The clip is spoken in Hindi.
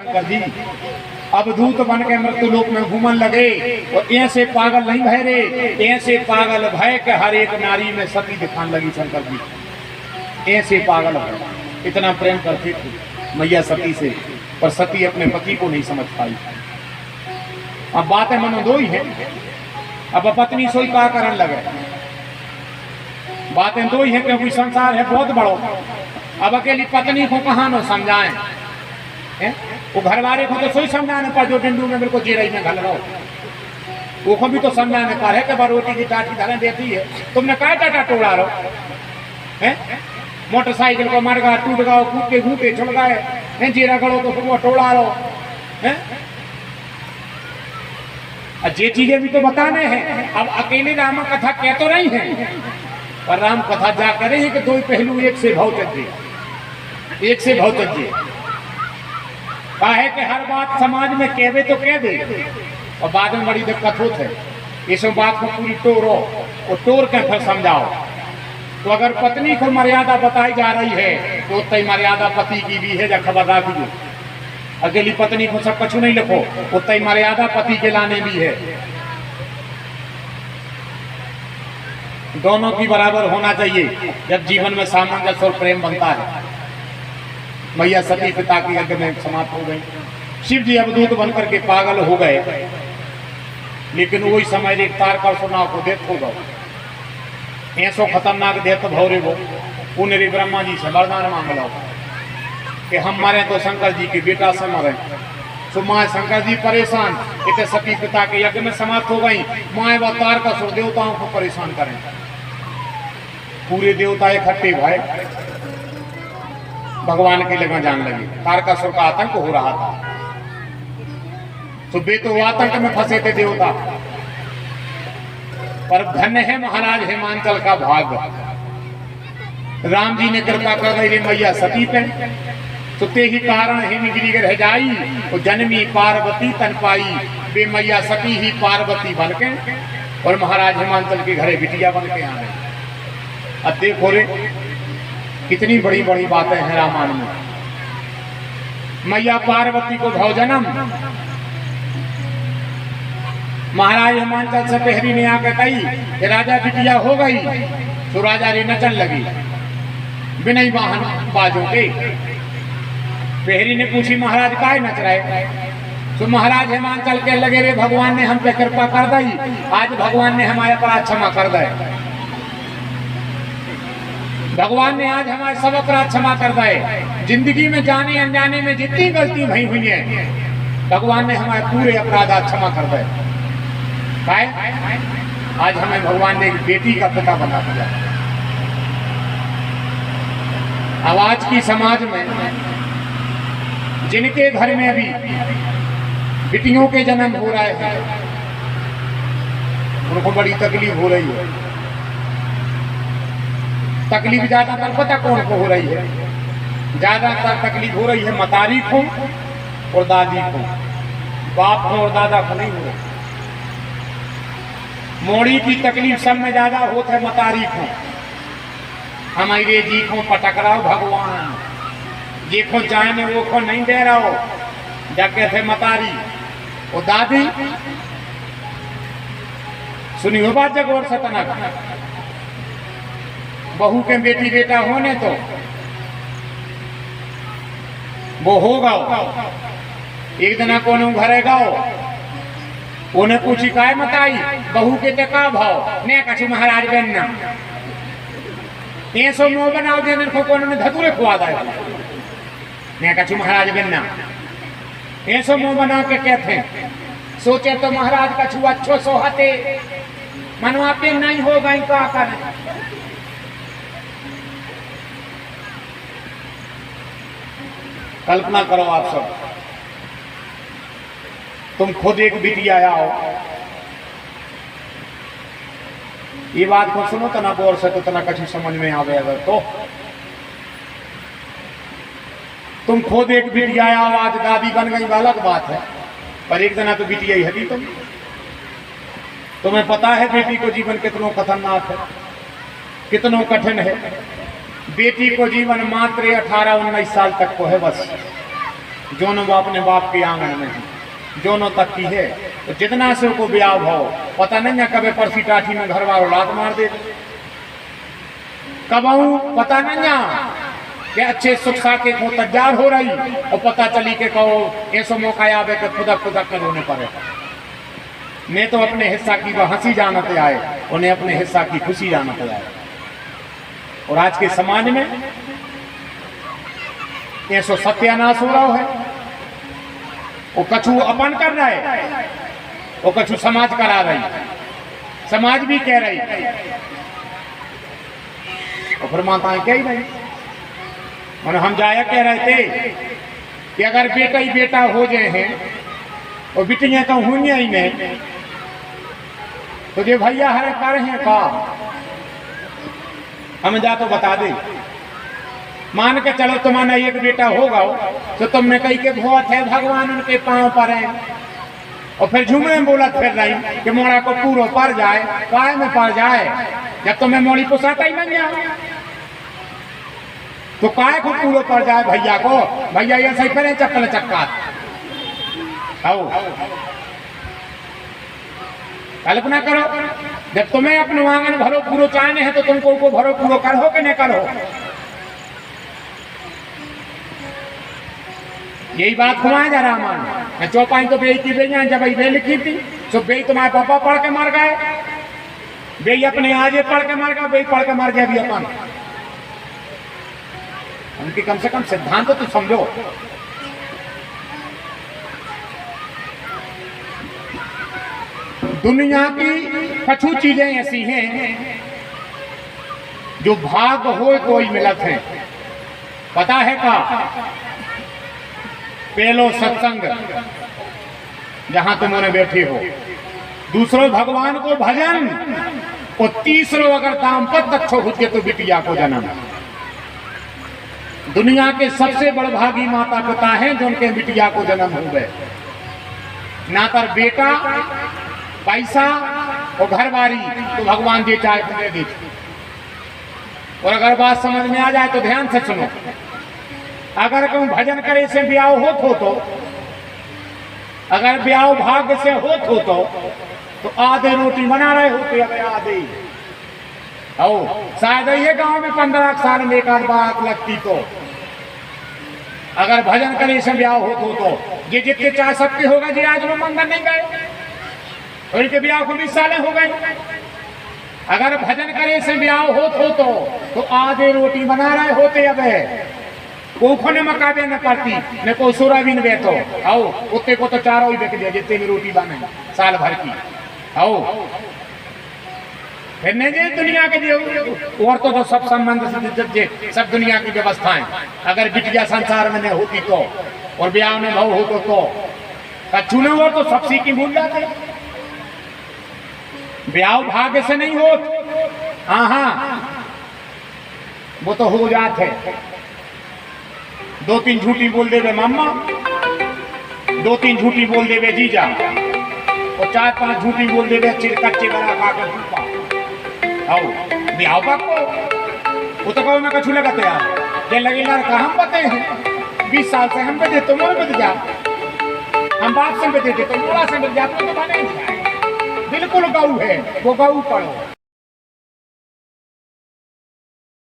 शंकर जी अवधूत बन के मृत्युलोक में घूमन लगे और ऐसे पागल नहीं भय रे, ऐसे पागल भय के हर एक नारी में सती दिखाने लगी शंकर जी। ऐसे पागल भय, इतना प्रेम करती थी मैया सती से, पर सती अपने पति को नहीं समझ पाई। अब बातें मनो दो ही है, अब पत्नी सोई का करने लगे, बातें दो ही है क्योंकि संसार है बहुत बड़ो। अब अकेली पत्नी को कहाँ न समझाएं, वो घर वाले को तो सोई समझाने पर जो डिंडू में बिल्कुल जीराई में घल रहो, वो को भी तो समझाने पर है कि रोटी की टाटी धरे देती है, तुमने क्या टाटा टोड़ा रहो है, मोटरसाइकिल को मर गया टूट गया कूद के घूटे चढ़ गए, जीरा गड़ो तो वो टोड़ा रहो है। जे चीजें भी तो बताने हैं। अब अकेले राम कथा कह तो नहीं है, पर राम कथा जा करे हैं कि दो पहलू एक से भाव तज्जे, एक से भाव तज्जे। काहे कि हर बात समाज में कहवे तो कह दे और बाद में बड़ी दिक्कत होती है। इस बात को पूरी तोड़ो और तोड़ के फिर समझाओ। तो अगर पत्नी को मर्यादा बताई जा रही है तो उतनी मर्यादा पति की भी है, जब खबर रखिए। अकेली पत्नी को सब कुछ नहीं लिखो, उतनी मर्यादा पति के लाने भी है। दोनों की बराबर होना चाहिए जब जीवन में सामंजस्य और प्रेम बनता है। मैया सती पिता की यज्ञ में समाप्त हो गई। शिव जी अवधूत बनकर के पागल हो गए, लेकिन वही समय एक तारकासुर को डेथ हो गए। ऐसो खतरनाक डेथ भौरे वो उन्हें ब्रह्मा जी से वरदान मांग लो कि हम मरे तो शंकर जी के बेटा से मरे। तो माँ शंकर जी परेशान, इतने सती पिता के यज्ञ में समाप्त हो गई। माँ व तारकासुर देवताओं को परेशान करें। पूरे देवता इकट्ठे भाई भगवान की लगन जान लगी। तारकासुर का आतंक हो रहा था, तो बे तो आतंक में फंसे थे देवता। पर धन्य है महाराज हिमांचल का भाग, राम जी ने कृपा कर रही मैया सती पे। तो ते ही कारण हिमगिरी रह जाई, तो जन्मी पार्वती तन पाई। बे मैया सती ही पार्वती बन के और महाराज हिमांचल के घरे बिटिया बन के आ गए। अब देखो रे कितनी बड़ी बड़ी बातें हैं रामायण में। मैया पार्वती को भाव जन्म, महाराज हिमांचल से पहरी ने आकर कही कि राजा बिटिया हो गई। तो राजा रे नचन लगी बिना वाहन बाजों के। पहरी ने पूछी महाराज काय नच रहे? तो महाराज हिमांचल के लगे रे भगवान ने हम पे कृपा कर दी, आज भगवान ने हमारे अपराध क्षमा कर दे। भगवान ने आज हमारे सब अपराध क्षमा कर दे। जिंदगी में जाने अनजाने में जितनी गलती भई हुई है, भगवान ने हमारे पूरे अपराध आज क्षमा कर दे। आज हमें भगवान ने एक बेटी का पिता बना दिया। अब आज की समाज में जिनके घर में अभी बेटियों के जन्म हो रहे हैं, उनको बड़ी तकलीफ हो रही है। तकलीफ ज्यादातर पता कौन को हो रही है? ज्यादातर तकलीफ हो रही है मतारी को और दादी को, बाप को और दादा को नहीं हो रही। मोड़ी की तकलीफ सब में ज्यादा होता है मतारी को। हमारे जी को पटक रहा हो भगवान, ये को जाने वो को नहीं दे रहा हो, जगह थे मतारी। और दादी सुनी हो बात जग और सतनक, बहू के बेटी बेटा होने तो वो होगा। एक दिन कोनो घरे गाओ, उन्हें पूछी काय मताई बहू के ते का भाव ने कछु महाराज बनना ऐसो मुंह बनाओ देने को कोनो ने धतूरे खुआ दे ने कछु महाराज बनना। ऐसो मुंह बना के कहते सोचे तो महाराज कछु अच्छो सोहते मनवा पे नहीं हो गई का कर। कल्पना करो आप सब, तुम खुद एक बिटिया आओ, ये बात को सुनो तो ना बोल सको तो ना कछु समझ में आवे। अगर तो तुम खुद एक बिटिया आओ, आज दादी बन गई अलग बात है, पर एक दिन तो बिटिया ही है। तुम्हें पता है बेटी को जीवन कितना खतरनाक है, कितना कठिन है। बेटी को जीवन मात्र 18-19 साल तक को है बस। जोनो वो अपने बाप के आंगन में है, जोनो तक की है। तो जितना से को ब्याह भाव पता नहीं है, कभी परसी टाठी में घर वालों लात मार दे, कब आऊं पता नहीं है कि अच्छे सुख साके को तैयार हो रही और पता चली के कहो ऐसा मौका आवे कि खुदा खुदा के रोने पड़े। मैं तो अपने हिस्सा की वो हंसी जानते आए, उन्हें अपने हिस्सा की खुशी जानते आए। और आज के समाज में ऐसो सत्यानाश हो रहा है। वो कछु अपन कर रहा है, वो कछु समाज करा रही, समाज भी कह रही और फिर माताएं कह ही नहीं। और हम जाया कह रहे थे कि अगर बेटा ही बेटा हो जाए हैं और बिटियां तो हुई ही नहीं, तो जो भैया हरे कर हैं का हम जा तो बता दे। मान के चलो तुम्हारा एक बेटा होगा तो तुमने कही के बहुत है भगवान उनके पांव पर है, और फिर झूमने में बोला फिर रही कि मोड़ा को पूरा पड़ जाए, काय में पड़ जाए, जब तुम्हें मोड़ी पोसाता ही नहीं है तो काय को पूरा पड़ जाए भैया को। भैया ये सही करें चप्पल चक्का आओ। कल्पना करो, जब तुम्हें अपने आंगन भरो पूरो चाहने हैं तो तुमको को भरो पूरो करो कि नहीं करो। यही बात घुमाया जा रहा मान चौपाई तो बेई की बेइया जब बे लिखी थी तो बेई तुम्हारे पापा पढ़ के मर गए, बेई अपने आजे पढ़ के मर गए, बेई पढ़ के मर गया भी अपन। उनकी कम से कम सिद्धांत तो समझो। दुनिया की कछु चीजें ऐसी हैं जो भाग हो कोई मिलत है। पता है का? पहलो सत्संग जहां तुमने बैठे हो, दूसरो भगवान को भजन, और तीसरो अगर दाम्पत्य अच्छो होते तो बिटिया को जन्म। दुनिया के सबसे बड़भागी माता पिता हैं जो उनके बिटिया को जन्म हो गए। ना कर बेटा पैसा और घरवारी तो भगवान जी चाहे तुम्हें दे। और अगर बात समझ में आ जाए तो ध्यान से सुनो। अगर कहूं भजन करे से ब्याह होत हो तो, अगर ब्याह भाग्य से होत हो तो आधे रोटी बना रहे होते, अगर आधे शायद ये गांव में 15 साल में एक आध बात लगती। तो अगर भजन करे से ब्याह होत हो तो ये जितने चाह सकते होगा जी आज लोग मंगल नहीं गए और इनके ब्याह को 20 सालें हो गए। अगर भजन करे से ब्याह होत हो तो आधे रोटी बना रहे होते। अब कोखो ने मकाबे न करती न को सोरा भी न बेतो आओ उतने को तो चारों ही बेच दिया जितने भी रोटी बने साल भर की आओ। फिर नहीं जे दुनिया के जो और तो सब संबंध सब दुनिया की व्यवस्थाएं अगर बिटिया संसार में नहीं होती तो और ब्याह में भाव हो तो कच्चू न हो तो सब सीखी भूल जाते। ब्याह भाग्य से नहीं हो, हाँ वो तो हो जाते। 2-3 झूठी बोल देवे मम्मा, 2-3 झूठी बोल देवे जीजा, और 4-5 झूठी बोल देवे कच्चे बना खा कर भूखा आओ ब्याह को। वो तो कहो मैं कछु लगाते यार जे लगे लड़का हम बते हैं 20 साल से हम बते तो मोर बत जा, हम बाप से बते थे तो मोड़ा से बत जा तो बने बिल्कुल गऊ है वो गऊ पढ़ो।